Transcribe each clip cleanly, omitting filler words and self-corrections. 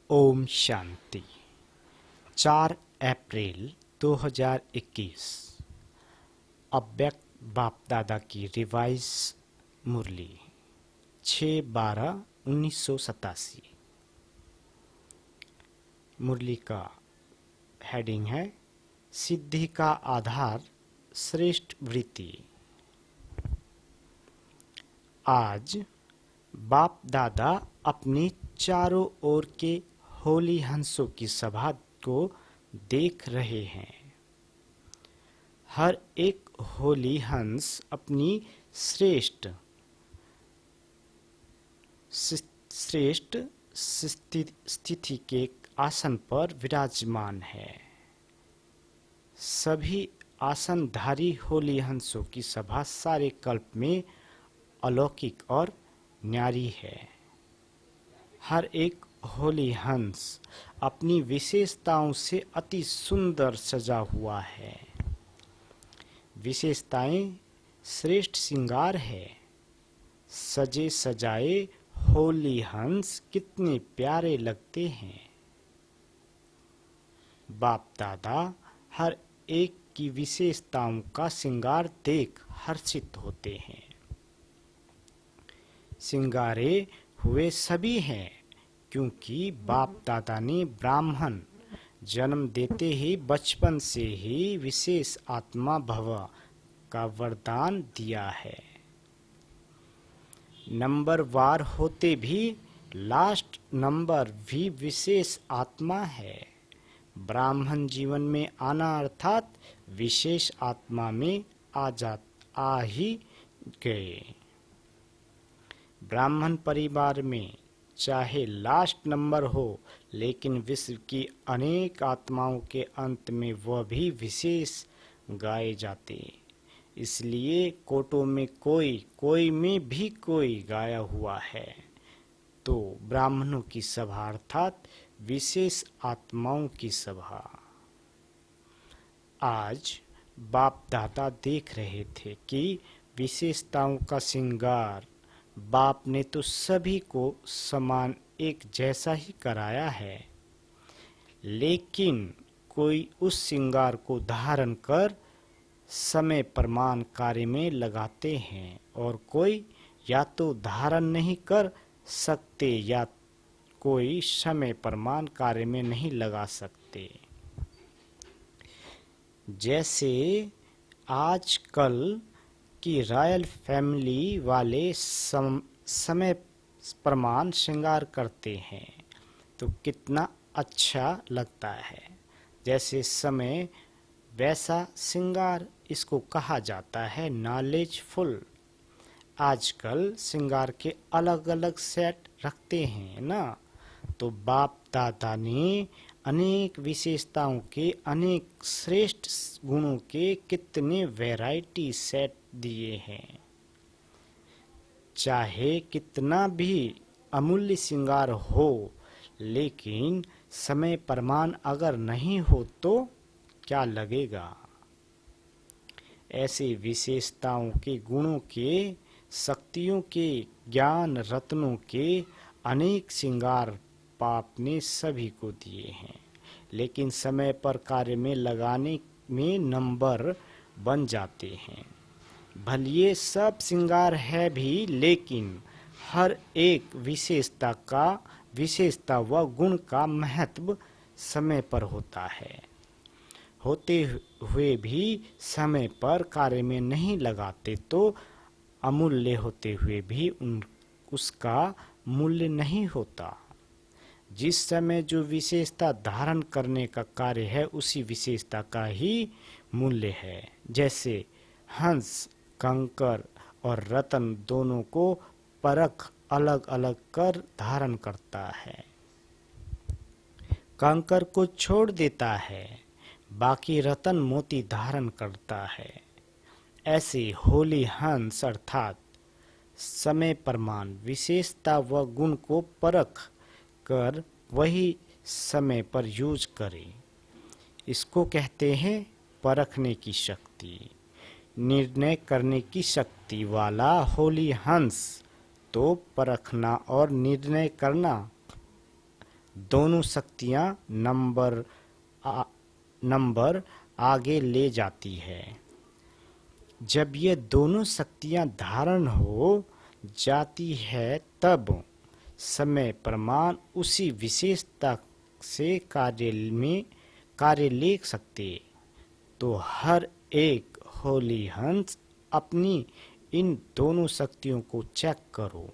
ओम शांति। 4 अप्रैल 2021 अव्यक्त बाप दादा की रिवाइज मुरली 6/12/1987। मुरली का हेडिंग है सिद्धि का आधार श्रेष्ठ वृत्ति। आज बाप दादा अपने चारों ओर के होली हंसों की सभा को देख रहे हैं। हर एक होली हंस अपनी श्रेष्ठ स्थिति के आसन पर विराजमान है। सभी आसनधारी होली हंसों की सभा सारे कल्प में अलौकिक और न्यारी है। हर एक होली हंस अपनी विशेषताओं से अति सुंदर सजा हुआ है। विशेषताएं श्रेष्ठ श्रृंगार है। सजे सजाए होली हंस कितने प्यारे लगते हैं। बाप दादा हर एक की विशेषताओं का श्रृंगार देख हर्षित होते हैं। श्रृंगारे हुए सभी हैं, क्योंकि बाप दादा ने ब्राह्मण जन्म देते ही बचपन से ही विशेष आत्मा भव का वरदान दिया है। नंबर वार होते भी लास्ट नंबर भी विशेष आत्मा है। ब्राह्मण जीवन में आना अर्थात विशेष आत्मा में आ ही गए। ब्राह्मण परिवार में चाहे लास्ट नंबर हो, लेकिन विश्व की अनेक आत्माओं के अंत में वह भी विशेष गाए जाते। इसलिए कोटों में कोई में भी कोई गाया हुआ है। तो ब्राह्मणों की सभा अर्थात विशेष आत्माओं की सभा। आज बाप दादा देख रहे थे कि विशेषताओं का श्रृंगार बाप ने तो सभी को समान एक जैसा ही कराया है, लेकिन कोई उस श्रृंगार को धारण कर समय प्रमाण कार्य में लगाते हैं और कोई या तो धारण नहीं कर सकते या कोई समय प्रमाण कार्य में नहीं लगा सकते। जैसे आजकल कि रॉयल फैमिली वाले समय प्रमाण श्रृंगार करते हैं तो कितना अच्छा लगता है। जैसे समय वैसा श्रृंगार, इसको कहा जाता है नॉलेजफुल। आजकल श्रृंगार के अलग अलग सेट रखते हैं ना, तो बाप दादा ने अनेक विशेषताओं के अनेक श्रेष्ठ गुणों के कितने वैरायटी सेट दिए हैं। चाहे कितना भी अमूल्य श्रृंगार हो, लेकिन समय प्रमाण अगर नहीं हो तो क्या लगेगा। ऐसे विशेषताओं के गुणों के शक्तियों के ज्ञान रत्नों के अनेक श्रृंगार बाप ने सभी को दिए हैं, लेकिन समय पर कार्य में लगाने में नंबर बन जाते हैं। भले सब श्रृंगार है भी, लेकिन हर एक विशेषता व गुण का महत्व समय पर होता है। होते हुए भी समय पर कार्य में नहीं लगाते तो अमूल्य होते हुए भी उसका मूल्य नहीं होता। जिस समय जो विशेषता धारण करने का कार्य है, उसी विशेषता का ही मूल्य है। जैसे हंस, कंकर और रतन दोनों को परख अलग अलग कर धारण करता है। कंकर को छोड़ देता है, बाकी रतन मोती धारण करता है। ऐसे होली हंस अर्थात समय प्रमाण विशेषता व गुण को परख कर वही समय पर यूज करें। इसको कहते हैं परखने की शक्ति, निर्णय करने की शक्ति वाला होली हंस। तो परखना और निर्णय करना दोनों शक्तियां नंबर आगे ले जाती है। जब ये दोनों शक्तियां धारण हो जाती है तब समय प्रमाण उसी विशेषता से कार्य ले सकते। तो हर एक होली हंस अपनी इन दोनों शक्तियों को चेक करो।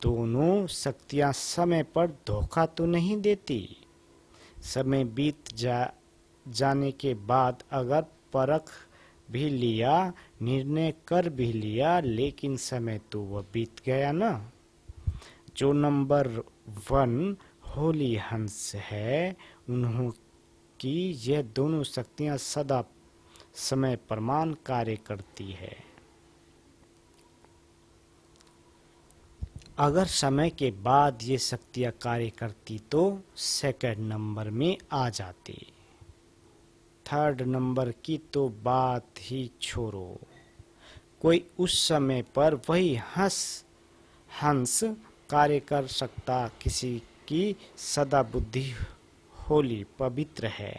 दोनों शक्तियां समय पर धोखा तो नहीं देती। समय बीत जाने के बाद अगर परख भी लिया, निर्णय कर भी लिया, लेकिन समय तो वह बीत गया ना। जो नंबर 1 होली हंस है, उन्हों की यह दोनों शक्तियां सदा समय प्रमाण कार्य करती है। अगर समय के बाद ये शक्तियां कार्य करती तो सेकंड नंबर में आ जाती। थर्ड नंबर की तो बात ही छोड़ो। कोई उस समय पर वही हंस कार्य कर सकता। किसी की सदा बुद्धि होली पवित्र है।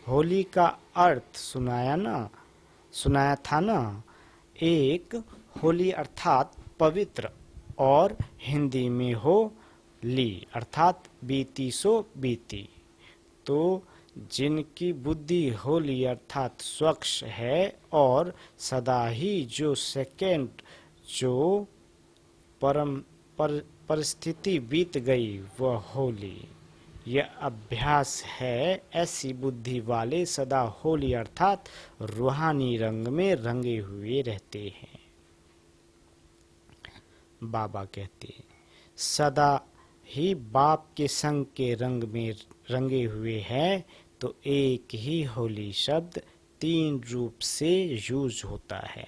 होली का अर्थ सुनाया था ना। एक होली अर्थात पवित्र और हिंदी में हो ली अर्थात बीती सो बीती। तो जिनकी बुद्धि होली अर्थात स्वच्छ है और सदा ही जो सेकंड जो परिस्थिति बीत गई वह होली। यह अभ्यास है। ऐसी बुद्धि वाले सदा होली अर्थात रूहानी रंग में रंगे हुए रहते हैं। बाबा कहते सदा ही बाप के संग के रंग में रंगे हुए हैं। तो एक ही होली शब्द 3 रूप से यूज होता है,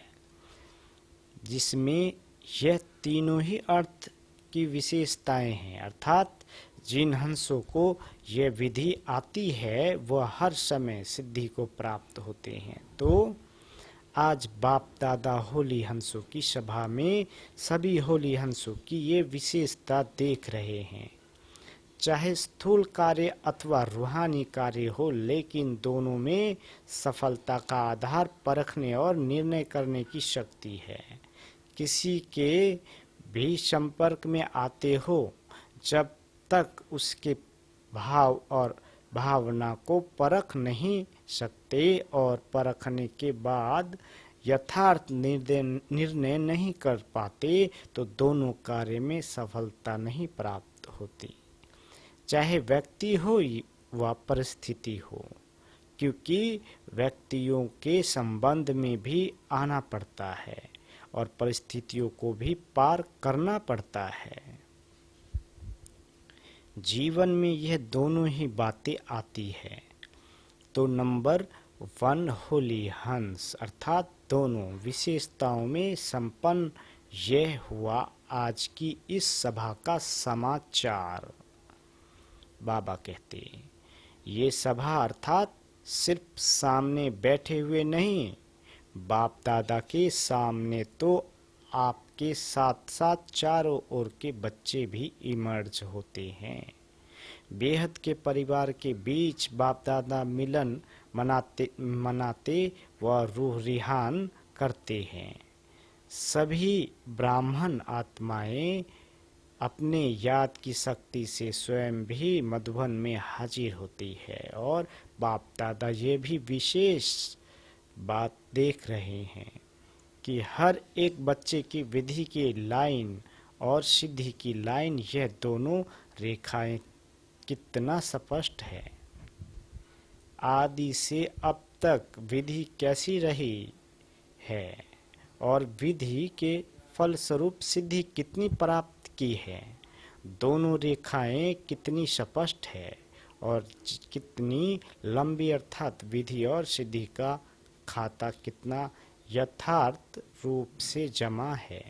जिसमें यह तीनों ही अर्थ की विशेषताएं हैं। अर्थात जिन हंसों को यह विधि आती है वह हर समय सिद्धि को प्राप्त होते हैं। तो आज बाप दादा होली हंसों की सभा में सभी होली हंसों की ये विशेषता देख रहे हैं। चाहे स्थूल कार्य अथवा रूहानी कार्य हो, लेकिन दोनों में सफलता का आधार परखने और निर्णय करने की शक्ति है। किसी के भी संपर्क में आते हो, जब तक उसके भाव और भावना को परख नहीं सकते और परखने के बाद यथार्थ निर्णय नहीं कर पाते, तो दोनों कार्य में सफलता नहीं प्राप्त होती, चाहे व्यक्ति हो व परिस्थिति हो। क्योंकि व्यक्तियों के संबंध में भी आना पड़ता है और परिस्थितियों को भी पार करना पड़ता है। जीवन में यह दोनों ही बातें आती है। तो नंबर 1 होली हंस अर्थात दोनों विशेषताओं में संपन्न यह हुआ आज की इस सभा का समाचार। बाबा कहते ये सभा अर्थात सिर्फ सामने बैठे हुए नहीं, बाप दादा के सामने तो आपके साथ साथ चारों ओर के बच्चे भी इमर्ज होते हैं। बेहद के परिवार के बीच बाप दादा मिलन मनाते व रूह रिहान करते हैं। सभी ब्राह्मण आत्माएं अपने याद की शक्ति से स्वयं भी मधुबन में हाजिर होती है और बाप दादा ये भी विशेष बात देख रहे हैं कि हर एक बच्चे की विधि की लाइन और सिद्धि की लाइन, यह दोनों रेखाएं कितना स्पष्ट है। आदि से अब तक विधि कैसी रही है और विधि के फलस्वरूप सिद्धि कितनी प्राप्त की है। दोनों रेखाएं कितनी स्पष्ट है और कितनी लंबी, अर्थात विधि और सिद्धि का खाता कितना यथार्थ रूप से जमा है।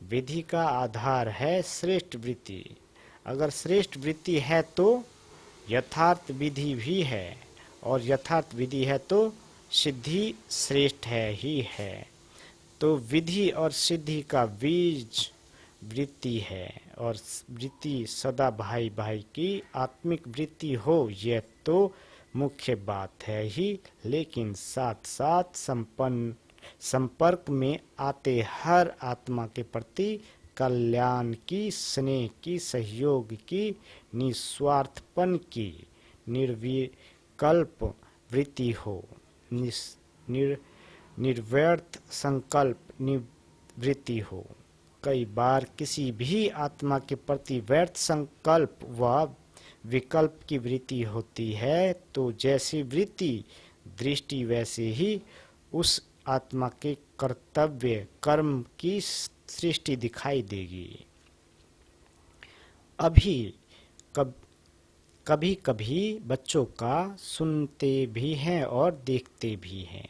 विधि का आधार है श्रेष्ठ वृत्ति। अगर श्रेष्ठ वृत्ति है तो यथार्थ विधि भी है और यथार्थ विधि है तो सिद्धि श्रेष्ठ है ही है। तो विधि और सिद्धि का बीज वृत्ति है और वृत्ति सदा भाई भाई की आत्मिक वृत्ति हो, यह तो मुख्य बात है ही, लेकिन साथ साथ संपर्क में आते हर आत्मा के प्रति कल्याण की, स्नेह की, सहयोग की, निस्वार्थपन की निर्विकल्प वृत्ति हो, निर्व्यर्थ संकल्प निवृत्ति हो। कई बार किसी भी आत्मा के प्रति व्यर्थ संकल्प व विकल्प की वृत्ति होती है, तो जैसी वृत्ति दृष्टि वैसे ही उस आत्मा के कर्तव्य कर्म की सृष्टि दिखाई देगी। कभी कभी बच्चों का सुनते भी हैं और देखते भी हैं,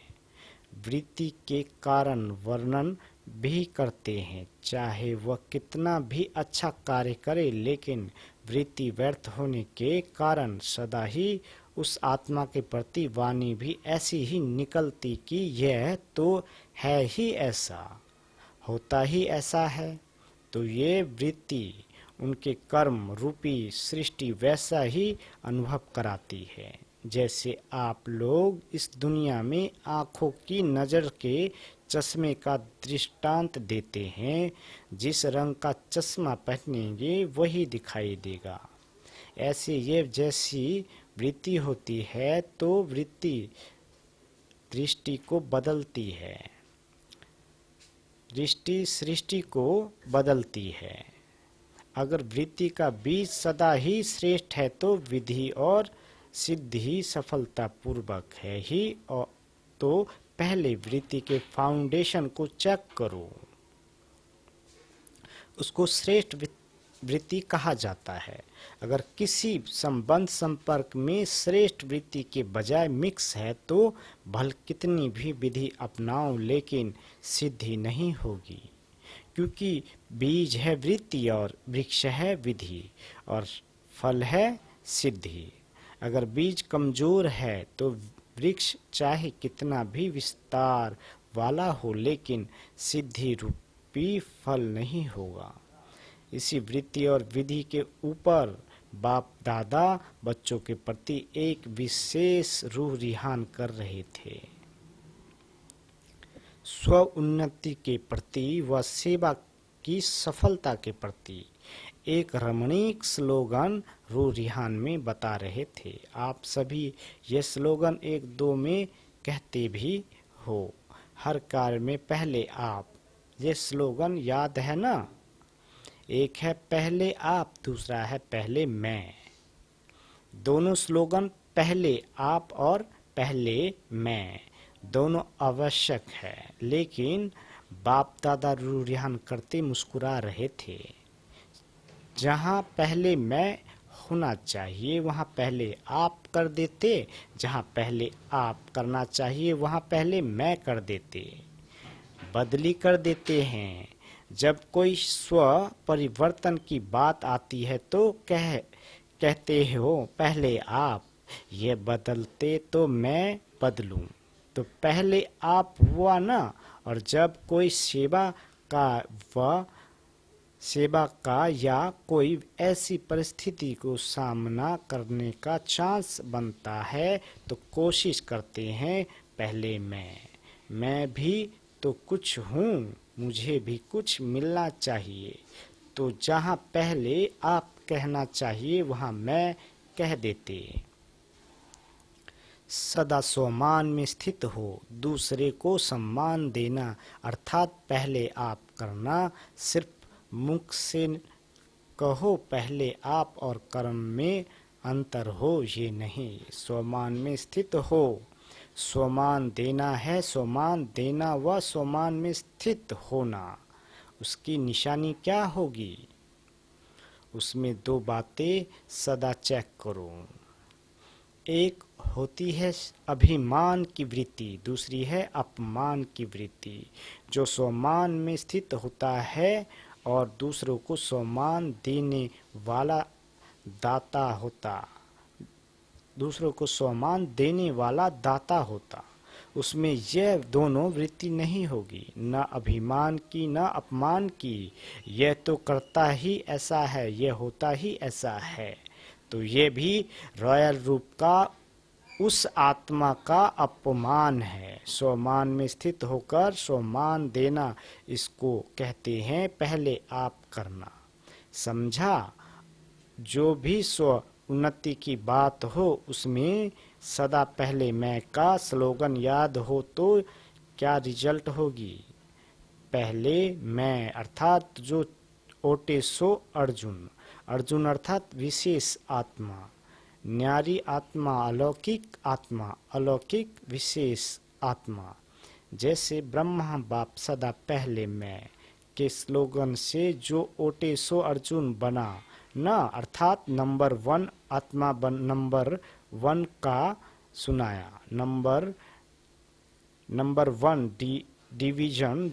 वृत्ति के कारण वर्णन भी करते हैं, चाहे वह कितना भी अच्छा कार्य करे, लेकिन वृत्ति व्यर्थ होने के कारण सदा ही उस आत्मा के प्रति वाणी भी ऐसी ही निकलती कि यह तो है ही ऐसा, होता ही ऐसा है। तो ये वृत्ति उनके कर्म रूपी सृष्टि वैसा ही अनुभव कराती है, जैसे आप लोग इस दुनिया में आँखों की नज़र के चश्मे का दृष्टांत देते हैं। जिस रंग का चश्मा पहनेंगे वही दिखाई देगा। ऐसे ये जैसी वृत्ति होती है तो वृत्ति दृष्टि को बदलती है, दृष्टि सृष्टि को बदलती है। अगर वृत्ति का बीज सदा ही श्रेष्ठ है तो विधि और सिद्धि सफलता पूर्वक है ही, और तो पहले वृत्ति के फाउंडेशन को चेक करो, उसको श्रेष्ठ वृत्ति कहा जाता है। अगर किसी संबंध संपर्क में श्रेष्ठ वृत्ति के बजाय मिक्स है तो भल कितनी भी विधि अपनाओ, लेकिन सिद्धि नहीं होगी, क्योंकि बीज है वृत्ति और वृक्ष है विधि और फल है सिद्धि। अगर बीज कमजोर है तो वृक्ष चाहे कितना भी विस्तार वाला हो, लेकिन सिद्धि रूपी फल नहीं होगा। इसी वृत्ति और विधि के ऊपर बाप दादा बच्चों के प्रति एक विशेष रूह रिहान कर रहे थे। स्व उन्नति के प्रति व सेवा की सफलता के प्रति एक रमणीक स्लोगन रूह रिहान में बता रहे थे। आप सभी ये स्लोगन एक दो में कहते भी हो, हर कार्य में पहले आप। ये स्लोगन याद है ना? एक है पहले आप, दूसरा है पहले मैं। दोनों स्लोगन पहले आप और पहले मैं दोनों आवश्यक है, लेकिन बाप दादा रूह रिहान करते मुस्कुरा रहे थे। जहाँ पहले मैं होना चाहिए वहाँ पहले आप कर देते, जहाँ पहले आप करना चाहिए वहाँ पहले मैं कर देते। बदली कर देते हैं। जब कोई स्व परिवर्तन की बात आती है तो कहते हो पहले आप, ये बदलते तो मैं बदलूं। तो पहले आप हुआ ना। और जब कोई सेवा का या कोई ऐसी परिस्थिति को सामना करने का चांस बनता है तो कोशिश करते हैं पहले मैं भी तो कुछ हूँ, मुझे भी कुछ मिलना चाहिए। तो जहाँ पहले आप कहना चाहिए वहाँ मैं कह देते। सदा सम्मान में स्थित हो, दूसरे को सम्मान देना अर्थात पहले आप करना। सिर्फ मुख से कहो पहले आप और कर्म में अंतर हो, ये नहीं। सम्मान में स्थित हो, सम्मान देना है, सम्मान देना व सम्मान में स्थित होना, उसकी निशानी क्या होगी? उसमें दो बातें सदा चेक करो। एक होती है अभिमान की वृत्ति, दूसरी है अपमान की वृत्ति। जो सम्मान में स्थित होता है और दूसरों को सम्मान देने वाला दाता होता, दूसरों को सम्मान देने वाला दाता होता, उसमें यह दोनों वृत्ति नहीं होगी, न अभिमान की न अपमान की। यह तो करता ही ऐसा है, यह होता ही ऐसा है। तो ये भी रॉयल रूप का उस आत्मा का अपमान है। स्वमान में स्थित होकर स्वमान देना, इसको कहते हैं पहले आप करना। समझा? जो भी स्व उन्नति की बात हो उसमें सदा पहले मैं का स्लोगन याद हो तो क्या रिजल्ट होगी? पहले मैं अर्थात जो ओटे सो अर्जुन, अर्जुन अर्थात विशेष आत्मा, न्यारी आत्मा अलौकिक आत्मा, अलौकिक विशेष आत्मा। जैसे ब्रह्मा बाप सदा पहले मैं के स्लोगन से जो ओटे सो अर्जुन बना न, अर्थात नंबर 1 आत्मा नंबर 1 का सुनाया। नंबर 1 डिवीजन,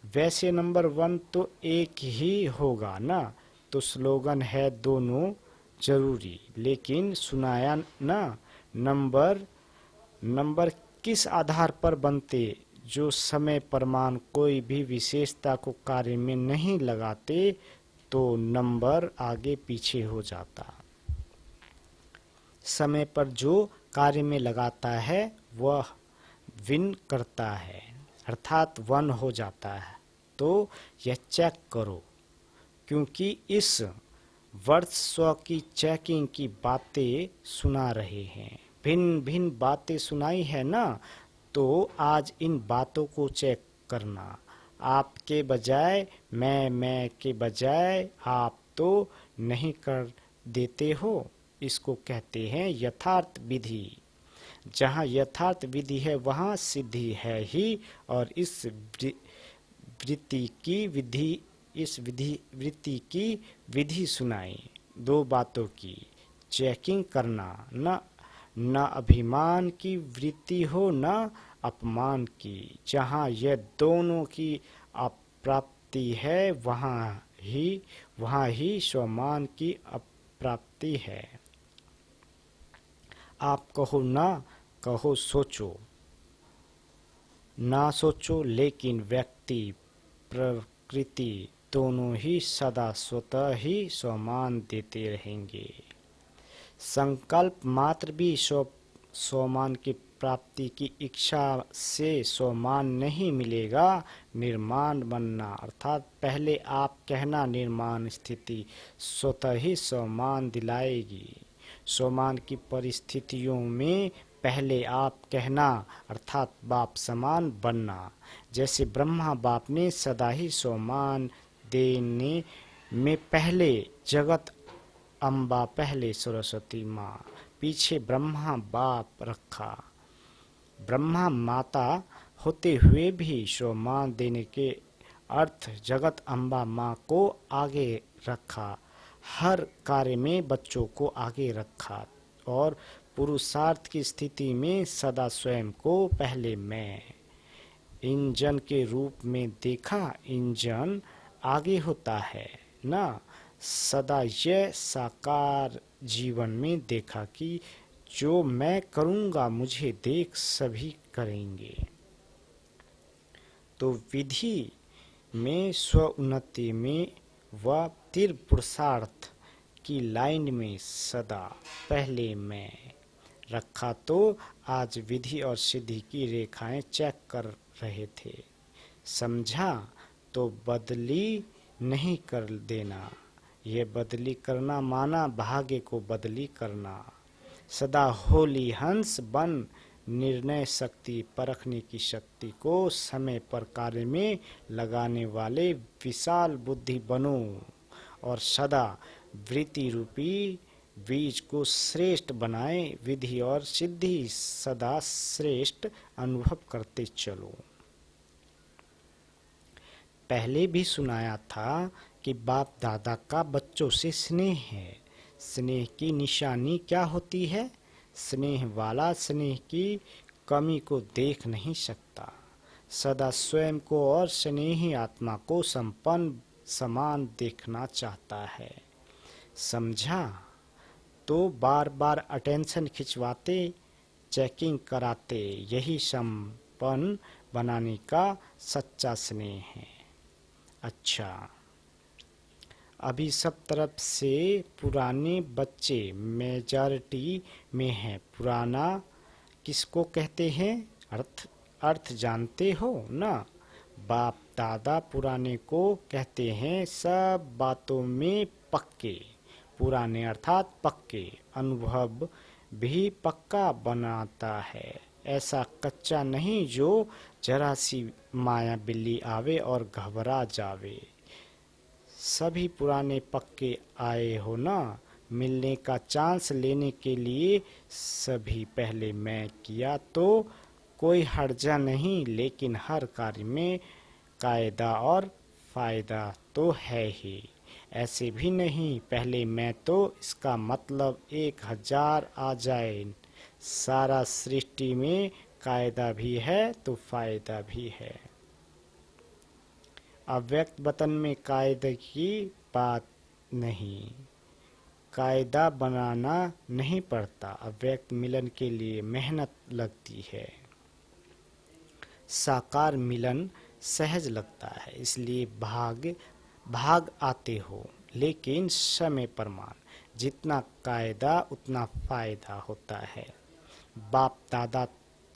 वैसे नंबर 1 तो एक ही होगा ना, तो स्लोगन है दोनों जरूरी, लेकिन सुनाया ना। नंबर किस आधार पर बनते? जो समय प्रमाण कोई भी विशेषता को कार्य में नहीं लगाते तो नंबर आगे पीछे हो जाता। समय पर जो कार्य में लगाता है वह विन करता है, अर्थात 1 हो जाता है। तो यह चेक करो, क्योंकि इस वर्ष स्व की चेकिंग की बातें सुना रहे हैं, भिन्न भिन्न बातें सुनाई है ना, तो आज इन बातों को चेक करना। आपके बजाय मैं के बजाय आप तो नहीं कर देते हो। इसको कहते हैं यथार्थ विधि। जहाँ यथार्थ विधि है वहाँ सिद्धि है ही। और इस वृत्ति की विधि सुनाई, 2 बातों की चेकिंग करना, न अभिमान की वृत्ति हो न अपमान की। जहाँ यह दोनों की अप्राप्ति है वहाँ ही स्वमान की अप्राप्ति है। आप कहो ना कहो, सोचो ना सोचो, लेकिन व्यक्ति प्रकृति दोनों ही सदा स्वतः ही स्वमान देते रहेंगे। संकल्प मात्र भी स्वमान की प्राप्ति की इच्छा से स्वमान नहीं मिलेगा। निर्माण बनना, अर्थात पहले आप कहना निर्माण स्थिति स्वतः ही स्वमान दिलाएगी। स्वमान की परिस्थितियों में पहले आप कहना, अर्थात बाप समान बनना। जैसे ब्रह्मा बाप ने सदा ही स्वमान देने में पहले जगत अम्बा, पहले सरस्वती माँ, पीछे ब्रह्मा बाप रखा। ब्रह्मा माता होते हुए भी स्वमान देने के अर्थ जगत अम्बा माँ को आगे रखा। हर कार्य में बच्चों को आगे रखा और पुरुषार्थ की स्थिति में सदा स्वयं को पहले मैं इंजन के रूप में देखा। इंजन आगे होता है ना। सदा यह साकार जीवन में देखा कि जो मैं करूँगा मुझे देख सभी करेंगे। तो विधि में स्व उन्नति में व तीव्र पुरुषार्थ की लाइन में सदा पहले मैं रखा। तो आज विधि और सिद्धि की रेखाएं चेक कर रहे थे। समझा? तो बदली नहीं कर देना। यह बदली करना माना भाग्य को बदली करना। सदा होली हंस बन निर्णय शक्ति परखने की शक्ति को समय पर कार्य में लगाने वाले विशाल बुद्धि बनो और सदा वृत्ति रूपी बीज को श्रेष्ठ बनाए। विधि और सिद्धि सदा श्रेष्ठ अनुभव करते चलो। पहले भी सुनाया था कि बाप दादा का बच्चों से स्नेह है। स्नेह की निशानी क्या होती है? स्नेह वाला स्नेह की कमी को देख नहीं सकता। सदा स्वयं को और स्नेही आत्मा को संपन्न समान देखना चाहता है। समझा? तो बार बार अटेंशन खिंचवाते चेकिंग कराते, यही संपन्न बनाने का सच्चा स्नेह है। अच्छा, अभी सब तरफ से पुराने बच्चे मेजॉरिटी में हैं। पुराना किसको कहते हैं? अर्थ जानते हो ना? बाप दादा पुराने को कहते हैं, सब बातों में पक्के। पुराने अर्थात पक्के। अनुभव भी पक्का बनाता है, ऐसा कच्चा नहीं जो जरा सी माया बिल्ली आवे और घबरा जावे। सभी पुराने पक्के आए हो ना मिलने का चांस लेने के लिए। सभी पहले मैं किया तो कोई हर्जा नहीं, लेकिन हर कार्य में कायदा और फायदा तो है ही। ऐसे भी नहीं पहले मैं तो इसका मतलब 1000 आ जाए। सारा सृष्टि में कायदा भी है तो फायदा भी है। अव्यक्त वतन में कायदे की बात नहीं, कायदा बनाना नहीं पड़ता। अव्यक्त मिलन के लिए मेहनत लगती है। साकार मिलन सहज लगता है, इसलिए भाग आते हो। लेकिन समय प्रमाण, जितना कायदा उतना फायदा होता है। बाप दादा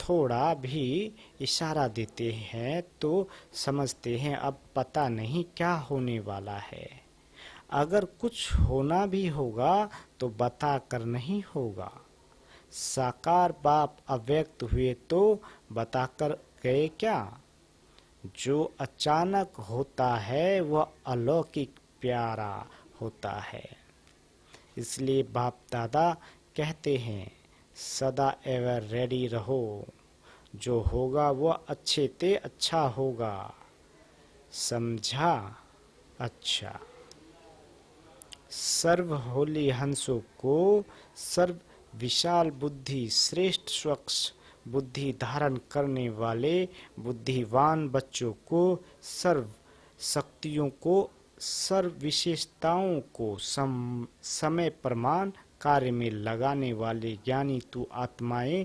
थोड़ा भी इशारा देते हैं तो समझते हैं अब पता नहीं क्या होने वाला है। अगर कुछ होना भी होगा तो बता कर नहीं होगा। साकार बाप अव्यक्त हुए तो बताकर गए क्या? जो अचानक होता है वह अलौकिक प्यारा होता है। इसलिए बाप दादा कहते हैं सदा एवर रेडी रहो। जो होगा वह अच्छे ते अच्छा होगा। समझा? अच्छा, सर्व होली हंसों को, सर्व विशाल बुद्धि, श्रेष्ठ स्वच्छ बुद्धि धारण करने वाले बुद्धिवान बच्चों को, सर्व शक्तियों को, सर्व विशेषताओं को समय प्रमाण कार्य में लगाने वाले ज्ञानी तू आत्माएं,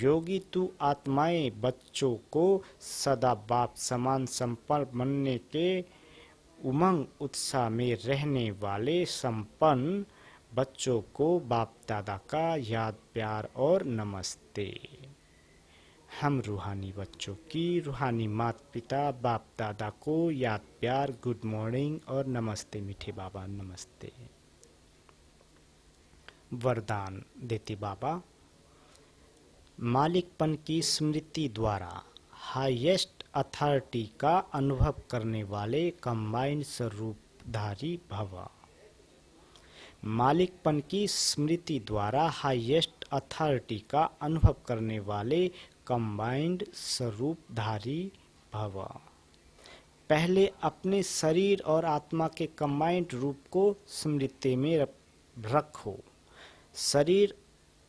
योगी तू आत्माएं बच्चों को सदा बाप समान संपन्न बनने के उमंग उत्साह में रहने वाले संपन्न बच्चों को बाप दादा का याद प्यार और नमस्ते। हम रूहानी बच्चों की रूहानी माता पिता बाप दादा को याद प्यार, गुड मॉर्निंग और नमस्ते मीठे बाबा नमस्ते। वरदान देते बाबा, मालिकपन की स्मृति द्वारा हाईएस्ट अथॉरिटी का अनुभव करने वाले कंबाइंड स्वरूपधारी भव। मालिकपन की स्मृति द्वारा हाईएस्ट अथॉरिटी का अनुभव करने वाले कंबाइंड स्वरूपधारी भव। पहले अपने शरीर और आत्मा के कंबाइंड रूप को स्मृति में रखो। शरीर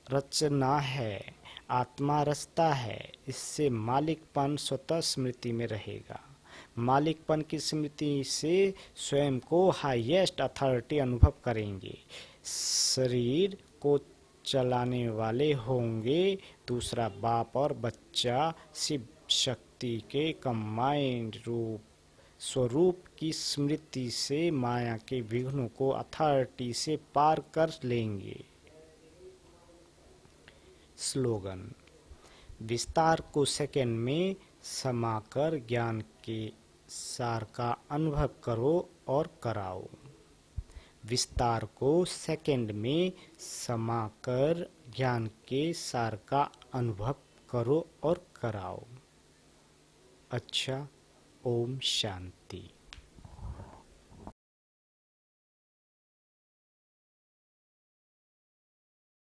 रचना है, आत्मा रचता है। इससे मालिकपन स्वतः स्मृति में रहेगा। मालिकपन की स्मृति से स्वयं को हाईएस्ट अथॉरिटी अनुभव करेंगे। शरीर को चलाने वाले होंगे दूसरा बाप और बच्चा शिव शक्ति के कंबाइंड रूप स्वरूप की स्मृति से माया के विघ्नों को अथॉरिटी से पार कर लेंगे। स्लोगन, विस्तार को सेकंड में समाकर ज्ञान के सार का अनुभव करो और कराओ। विस्तार को सेकंड में समाकर ज्ञान के सार का अनुभव करो और कराओ। अच्छा, ओम शांति।